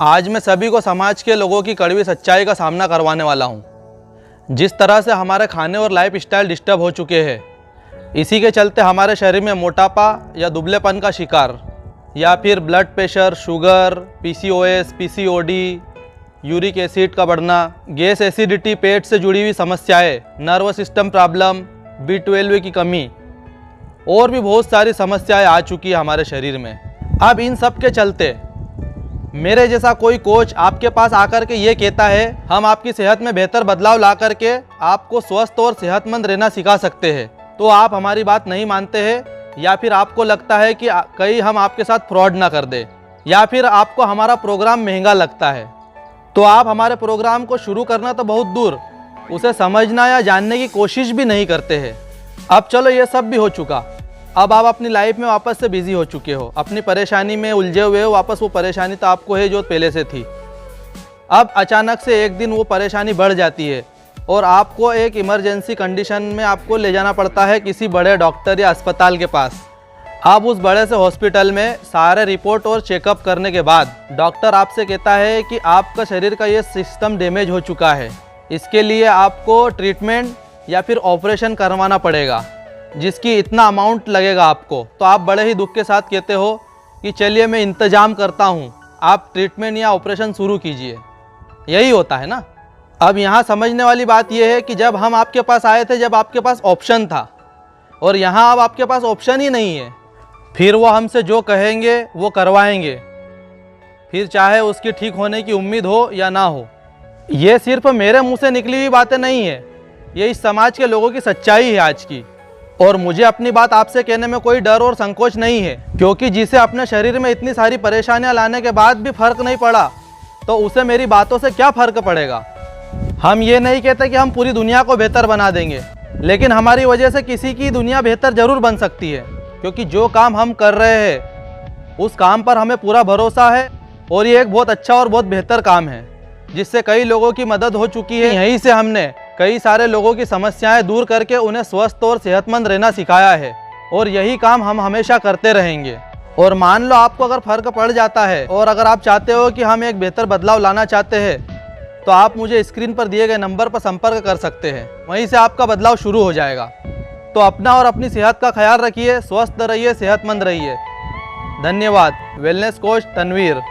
आज मैं सभी को समाज के लोगों की कड़वी सच्चाई का सामना करवाने वाला हूँ। जिस तरह से हमारे खाने और लाइफ स्टाइल डिस्टर्ब हो चुके हैं, इसी के चलते हमारे शरीर में मोटापा या दुबलेपन का शिकार या फिर blood pressure, sugar, PCOS, PCOD, uric acid का बढ़ना, गैस एसिडिटी, पेट से जुड़ी हुई समस्याएं, नर्वस सिस्टम प्रॉब्लम, B12 की कमी और भी बहुत सारी समस्याएं आ चुकी है हमारे शरीर में। अब इन सब के चलते मेरे जैसा कोई कोच आपके पास आकर के ये कहता है हम आपकी सेहत में बेहतर बदलाव ला करके आपको स्वस्थ और सेहतमंद रहना सिखा सकते हैं, तो आप हमारी बात नहीं मानते हैं या फिर आपको लगता है कि कहीं हम आपके साथ फ्रॉड ना कर दे या फिर आपको हमारा प्रोग्राम महंगा लगता है, तो आप हमारे प्रोग्राम को शुरू करना तो बहुत दूर, उसे समझना या जानने की कोशिश भी नहीं करते हैं। अब चलो ये सब भी हो चुका, अब आप अपनी लाइफ में वापस से बिजी हो चुके हो, अपनी परेशानी में उलझे हुए हो, वापस वो परेशानी तो आपको है जो पहले से थी। अब अचानक से एक दिन वो परेशानी बढ़ जाती है और आपको एक इमरजेंसी कंडीशन में आपको ले जाना पड़ता है किसी बड़े डॉक्टर या अस्पताल के पास। अब उस बड़े से हॉस्पिटल में सारे रिपोर्ट और चेकअप करने के बाद डॉक्टर आपसे कहता है कि आपका शरीर का ये सिस्टम डैमेज हो चुका है, इसके लिए आपको ट्रीटमेंट या फिर ऑपरेशन करवाना पड़ेगा, जिसकी इतना अमाउंट लगेगा आपको। तो आप बड़े ही दुख के साथ कहते हो कि चलिए मैं इंतज़ाम करता हूँ, आप ट्रीटमेंट या ऑपरेशन शुरू कीजिए। यही होता है ना। अब यहाँ समझने वाली बात यह है कि जब हम आपके पास आए थे, जब आपके पास ऑप्शन था, और यहाँ अब आपके पास ऑप्शन ही नहीं है, फिर वो हमसे जो कहेंगे वो करवाएंगे, फिर चाहे उसकी ठीक होने की उम्मीद हो या ना हो। ये सिर्फ मेरे मुँह से निकली हुई बातें नहीं है, ये इस समाज के लोगों की सच्चाई है आज की। और मुझे अपनी बात आपसे कहने में कोई डर और संकोच नहीं है, क्योंकि जिसे अपने शरीर में इतनी सारी परेशानियां लाने के बाद भी फर्क नहीं पड़ा, तो उसे मेरी बातों से क्या फर्क पड़ेगा। हम ये नहीं कहते कि हम पूरी दुनिया को बेहतर बना देंगे, लेकिन हमारी वजह से किसी की दुनिया बेहतर जरूर बन सकती है, क्योंकि जो काम हम कर रहे हैं उस काम पर हमें पूरा भरोसा है और ये एक बहुत अच्छा और बहुत बेहतर काम है, जिससे कई लोगों की मदद हो चुकी है। यहीं से हमने कई सारे लोगों की समस्याएं दूर करके उन्हें स्वस्थ और सेहतमंद रहना सिखाया है, और यही काम हम हमेशा करते रहेंगे। और मान लो आपको अगर फर्क पड़ जाता है और अगर आप चाहते हो कि हम एक बेहतर बदलाव लाना चाहते हैं, तो आप मुझे स्क्रीन पर दिए गए नंबर पर संपर्क कर सकते हैं, वहीं से आपका बदलाव शुरू हो जाएगा। तो अपना और अपनी सेहत का ख्याल रखिए, स्वस्थ रहिए, सेहतमंद रहिए। धन्यवाद। Wellness coach Tanveer.